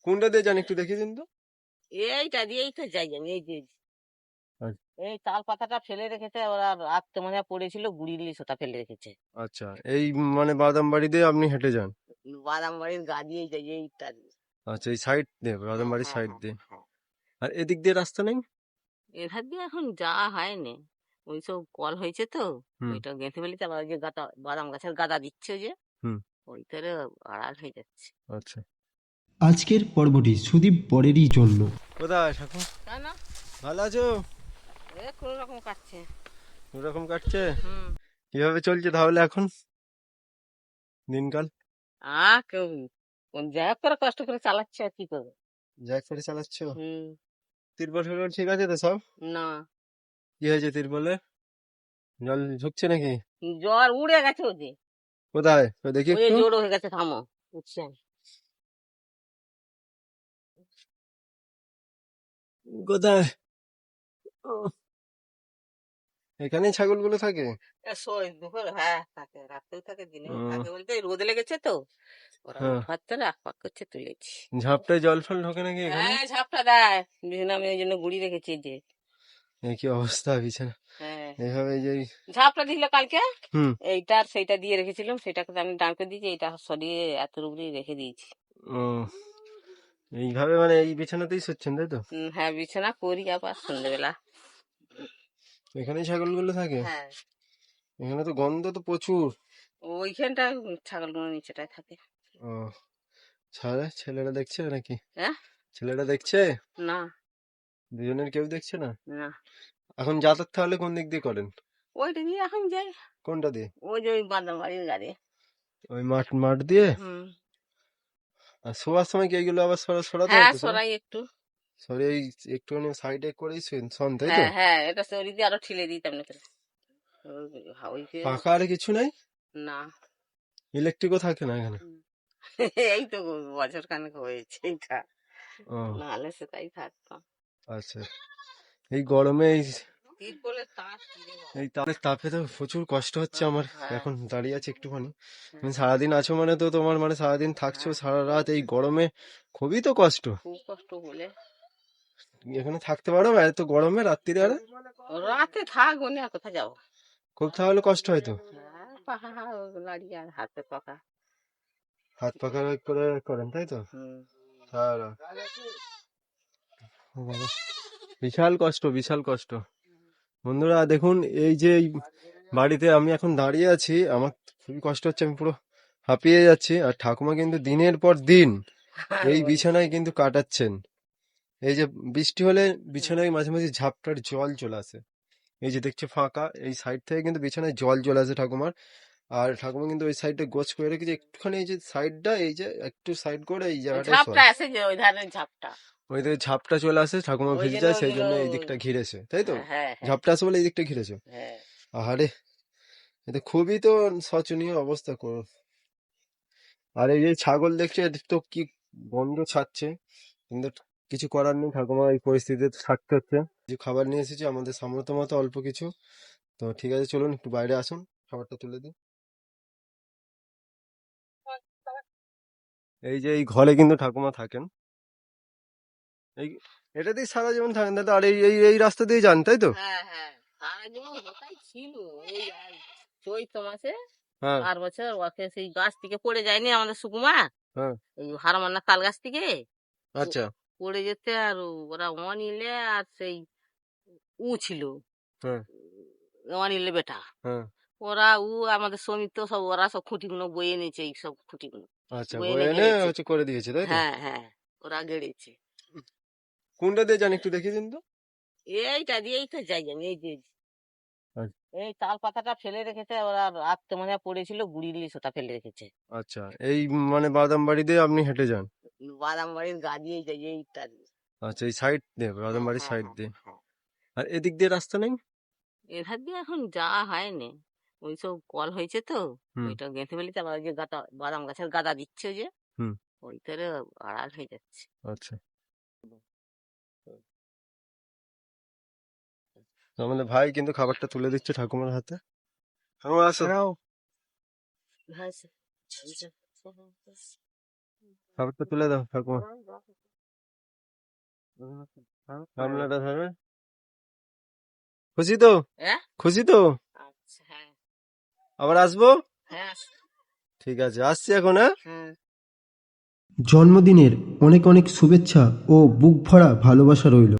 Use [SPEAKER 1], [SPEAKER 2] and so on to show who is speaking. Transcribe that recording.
[SPEAKER 1] কোনটা দিয়ে যান একটু দেখিয়ে দিন তো।
[SPEAKER 2] এইটা দিয়েই তো যাই আমি। এই যে
[SPEAKER 1] আচ্ছা।
[SPEAKER 2] এই তাল পাতাটা ফেলে রেখেছে, ওরা রাত্রে মনে হয় পড়েছিল, গুড়ি দিয়ে সেটা ফেলে রেখেছে।
[SPEAKER 1] আচ্ছা, এই মানে বাদাম বাড়ি দিয়ে আপনি হেঁটে যান?
[SPEAKER 2] বাদাম বাড়ির গা দিয়েই যাই এইটা দিয়ে।
[SPEAKER 1] আচ্ছা, এই সাইড দিয়ে, বাদাম
[SPEAKER 2] হ্যাঁ
[SPEAKER 1] বাড়ির
[SPEAKER 2] হ্যাঁ
[SPEAKER 1] সাইড
[SPEAKER 2] হ্যাঁ
[SPEAKER 1] দিয়ে।
[SPEAKER 2] হ্যাঁ।
[SPEAKER 1] আর এদিক দিয়ে রাস্তা নেই?
[SPEAKER 2] এধার দিয়ে এখন যাওয়া হয়নি, ওইসব কল হয়েছে তো।
[SPEAKER 1] হুম।
[SPEAKER 2] ওইটা গেঁথে ফেলেছে, আবার ওই যে গাদা, বাদাম গাছের গাদা দিচ্ছে যে,
[SPEAKER 1] হুম।
[SPEAKER 2] ওইটারে আড়াল হয়ে যাচ্ছে।
[SPEAKER 1] আচ্ছা।
[SPEAKER 3] আজকের পর্বটি সুদীপ বরেরই জন্য।
[SPEAKER 1] কোথায় ঠাকুর?
[SPEAKER 2] কেন?
[SPEAKER 1] ভালো আছো?
[SPEAKER 2] এ কোনো রকম কাটছে।
[SPEAKER 1] ওরকম কাটছে?
[SPEAKER 2] হুম।
[SPEAKER 1] কিভাবে চলছে তাহলে এখন দিনকাল?
[SPEAKER 2] কেউ কোন জায়গা করে কষ্ট করে চালাচ্ছে, আর কি করবে।
[SPEAKER 1] যাই করে চালাচ্ছ?
[SPEAKER 2] হুম।
[SPEAKER 1] তিরপল ফিরপল ঠিক আছে তো সব?
[SPEAKER 2] না,
[SPEAKER 1] কি হয়েছে তিরপলে? জল ঢুকছে নাকি?
[SPEAKER 2] জ্বর উড়ে গেছে ওদের।
[SPEAKER 1] কোথায় তো দেখি
[SPEAKER 2] ওই যে
[SPEAKER 1] একটু।
[SPEAKER 2] জোড়ো হয়ে গেছে, থামো, উঠছে।
[SPEAKER 1] কোথায়? ও, এখানেই ছাগলগুলো থাকে?
[SPEAKER 2] দুপুর, হ্যাঁ থাকে, রাতেও থাকে, দিনেও
[SPEAKER 1] ও,
[SPEAKER 2] থাকে, বলতে এই রোদ লেগেছে তো, ওরা
[SPEAKER 1] হ্যাঁ।
[SPEAKER 2] উঠবার তো আক পাক করছে, তুলেছি।
[SPEAKER 1] ঝাপটায় জল ফল ঢোকে নাকি এখানে?
[SPEAKER 2] হ্যাঁ ঝাপটা দেয়, বিছানা আমি ওই জন্য গুড়ি রেখেছি যে।
[SPEAKER 1] এই কি অবস্থা বিছানা
[SPEAKER 2] হ্যাঁ,
[SPEAKER 1] এইভাবে যে।
[SPEAKER 2] ঝাপটা দিল কালকে,
[SPEAKER 1] হুম।
[SPEAKER 2] এইটা আর সেইটা দিয়ে রেখেছিলাম, সেটাকে তো আমি দাঁড় করে দিয়েছি, এইটা সরিয়ে এত উপরে রেখে দিয়েছি।
[SPEAKER 1] ও, এইভাবে মানে এই বিছানাতেই শুচ্ছেন তাই তো?
[SPEAKER 2] হ্যাঁ, বিছানা করি আবার সন্ধ্যেবেলা।
[SPEAKER 1] এখানেই ছাগলগুলো থাকে?
[SPEAKER 2] হ্যাঁ,
[SPEAKER 1] এখানে তো গন্ধ তো প্রচুর।
[SPEAKER 2] ওইখানটা ছাগলগুলো নিচেটায় থাকে।
[SPEAKER 1] ও, ছেলেরা দেখছে নাকি?
[SPEAKER 2] হ্যাঁ,
[SPEAKER 1] ছেলেরা দেখছে?
[SPEAKER 2] না
[SPEAKER 1] দুজনের কেউ দেখছে না?
[SPEAKER 2] না,
[SPEAKER 1] এখন যাতায়াত তাহলে কোন দিক দিয়ে করেন?
[SPEAKER 2] ওইটা দিয়ে এখন যাই,
[SPEAKER 1] কোনটা দিয়ে?
[SPEAKER 2] ওই যে ওই বাদাম বাড়ির গাড়ি।
[SPEAKER 1] ওই মাঠ মাঠ দিয়ে?
[SPEAKER 2] হুম।
[SPEAKER 1] আর শোয়ার সময় কি এইগুলো আবার সরাতে হয়
[SPEAKER 2] হ্যাঁ
[SPEAKER 1] তো সব?
[SPEAKER 2] সরাই একটু।
[SPEAKER 1] সরে এই একটুখানি সাইডে করেই শোন তাই তো?
[SPEAKER 2] হ্যাঁ হ্যাঁ, এটা সরি দিয়ে আরো ঠেলে দিতাম না করে। ওই
[SPEAKER 1] পাখা আর কিছু নাই?
[SPEAKER 2] না।
[SPEAKER 1] ইলেকট্রিকও থাকে না এখানে?
[SPEAKER 2] এই তো বছর খানেক হয়েছে এটা,
[SPEAKER 1] ও,
[SPEAKER 2] নাহলে সেটাই থাকতাম।
[SPEAKER 1] আচ্ছা। এই গরমে
[SPEAKER 2] তিরপলের তার ছিঁড়ে গেল।
[SPEAKER 1] এই তাপে তো প্রচুর কষ্ট হচ্ছে আমার।
[SPEAKER 2] হ্যাঁ
[SPEAKER 1] এখন দাঁড়িয়ে আছে একটুখানি। তুমি
[SPEAKER 2] হ্যাঁ
[SPEAKER 1] সারাদিন আছো মানে তো তোমার মানে সারাদিন থাকছো,
[SPEAKER 2] হ্যাঁ,
[SPEAKER 1] সারা রাত এই গরমে খুবই তো কষ্ট।
[SPEAKER 2] খুব কষ্ট বলে।
[SPEAKER 1] এখানে থাকতে পারো না এত গরমে রাত্রিরে? আরে
[SPEAKER 2] রাতে থাকবো না, আর কোথায় যাবো।
[SPEAKER 1] খুব তাহলে কষ্ট হয় তো।
[SPEAKER 2] হ্যাঁ, পাখা লাড়ি আর হাতে পাখা।
[SPEAKER 1] হাত পাখা করে করেন তাই তো?
[SPEAKER 2] হুম।
[SPEAKER 1] সারা ও বাবা, বিশাল কষ্ট, বিশাল কষ্ট। বন্ধুরা দেখুন, এই যে এই বাড়িতে আমি এখন দাঁড়িয়ে আছি, আমার খুবই কষ্ট হচ্ছে, আমি পুরো হাঁপিয়ে যাচ্ছি। আর ঠাকুমা কিন্তু দিনের পর দিন
[SPEAKER 2] আর
[SPEAKER 1] এই
[SPEAKER 2] বলো।
[SPEAKER 1] বিছানায় কিন্তু কাটাচ্ছেন। এই যে বৃষ্টি হলে বিছানায় মাঝে মাঝে ঝাপটার জল চলে আসে। এই যে দেখছে ফাঁকা, এই সাইড থেকে কিন্তু বিছানায় জল চলে আসে ঠাকুমার। আর ঠাকুমা কিন্তু ওই সাইডে গোছ করে রেখেছে একটুখানি, এই যে সাইডটা, এই যে একটু সাইড করে এই জায়গাটায়
[SPEAKER 2] ঝাপটা
[SPEAKER 1] শোয়।
[SPEAKER 2] আছে যে ওই ধারে ঝাপটা,
[SPEAKER 1] ওই দিকে ঝাপটা চলে আসে, ঠাকুমা
[SPEAKER 2] ওই
[SPEAKER 1] ভিজে
[SPEAKER 2] জন্য
[SPEAKER 1] যায়, সেই
[SPEAKER 2] ওইগুলো।
[SPEAKER 1] জন্য এই দিকটা ঘিরেছে তাই তো?
[SPEAKER 2] হ্যাঁ হ্যাঁ হ্যাঁ
[SPEAKER 1] ঝাপটা আসে বলে এই দিকটা ঘিরেছে।
[SPEAKER 2] হ্যাঁ।
[SPEAKER 1] আহারে, এটা খুবই তো শোচনীয় অবস্থা করো। আর এই যে ছাগল দেখছে, এদের তো কি গন্ধ ছাড়ছে, কিন্তু কিছু করার নেই, ঠাকুমা এই পরিস্থিতিতে থাকতে হচ্ছে। যে খাবার নিয়ে এসেছি আমাদের সামর্থ্য মতো অল্প কিছু। তো ঠিক আছে, চলুন একটু বাইরে আসুন, খাবারটা তুলে দিই। এই যে এই ঘরে কিন্তু ঠাকুমা থাকেন, এই এটাতেই সারা জীবন থাকেন দাদা। আর এই এই এই রাস্তা দিয়ে যান তাই তো?
[SPEAKER 2] হ্যাঁ হ্যাঁ, সারা জীবন ওটাই ছিল। এই চৈত্র মাসে
[SPEAKER 1] হ্যাঁ।
[SPEAKER 2] আর বছর ওকে সেই গাছ থেকে পড়ে যায়নি আমাদের সুকুমা,
[SPEAKER 1] হ্যাঁ।
[SPEAKER 2] এই হারমান্না তাল গাছ থেকে প-
[SPEAKER 1] আচ্ছা।
[SPEAKER 2] পড়ে যেতে, আর ওরা অনিলে আর সেই ছিল
[SPEAKER 1] হ্যাঁ।
[SPEAKER 2] অনিলে বেটা,
[SPEAKER 1] হ্যাঁ।
[SPEAKER 2] ওরা আমাদের শ্রমিক তো সব, ওরা সব খুঁটিগুলো বয়ে নিয়েছে, এই সব খুঁটিগুলো
[SPEAKER 1] আচ্ছা,
[SPEAKER 2] বয়ে
[SPEAKER 1] বয়ে
[SPEAKER 2] এনে
[SPEAKER 1] এনে
[SPEAKER 2] গেড়েছে।
[SPEAKER 1] হচ্ছে করে দিয়েছে তাই তো?
[SPEAKER 2] হ্যাঁ হ্যাঁ, ওরা গেড়েছে।
[SPEAKER 1] কোনটা দিয়ে যান একটু দেখিয়ে দিন তো।
[SPEAKER 2] এইটা দিয়েই তো যাই আমি। এই যে
[SPEAKER 1] আচ্ছা।
[SPEAKER 2] এই তাল পাতাটা ফেলে রেখেছে, ওরা রাত্রে মনে হয় পড়েছিল, গুড়ি দিয়ে সেটা ফেলে রেখেছে।
[SPEAKER 1] আচ্ছা, এই মানে বাদাম বাড়ি দিয়ে আপনি হেঁটে যান?
[SPEAKER 2] বাদাম বাড়ির গা দিয়েই যাই এইটা দিয়ে।
[SPEAKER 1] আচ্ছা, এই সাইড দিয়ে, বাদাম
[SPEAKER 2] হ্যাঁ
[SPEAKER 1] বাড়ির
[SPEAKER 2] হ্যাঁ
[SPEAKER 1] সাইড
[SPEAKER 2] হ্যাঁ
[SPEAKER 1] দিয়ে।
[SPEAKER 2] হ্যাঁ।
[SPEAKER 1] আর এদিক দিয়ে রাস্তা নেই?
[SPEAKER 2] এধার দিয়ে এখন যাওয়া হয়নি, ওইসব কল হয়েছে তো,
[SPEAKER 1] হুম।
[SPEAKER 2] ওইটা গেঁথে ফেলেছে, আবার ওই যে গাদা, বাদাম গাছের গাদা দিচ্ছে যে,
[SPEAKER 1] হুম।
[SPEAKER 2] ওইটারে আড়াল হয়ে যাচ্ছে।
[SPEAKER 1] আচ্ছা, আমাদের ভাই কিন্তু খাবারটা তুলে দিচ্ছে ঠাকুমার হাতে। ঠাকুমা আসো।
[SPEAKER 2] হ্যাঁ,
[SPEAKER 1] খাবারটা তুলে দাও ঠাকুমা, গামলাটা ধরবে। খুশি তো?
[SPEAKER 2] হ্যাঁ
[SPEAKER 1] খুশি তো?
[SPEAKER 2] আচ্ছা হ্যাঁ
[SPEAKER 1] আবার আসবো।
[SPEAKER 2] হ্যাঁ
[SPEAKER 1] ঠিক আছে, আসছি এখন। হ্যাঁ,
[SPEAKER 2] হ্যাঁ
[SPEAKER 3] জন্মদিনের অনেক অনেক শুভেচ্ছা ও বুক ভরা ভালোবাসা রইল।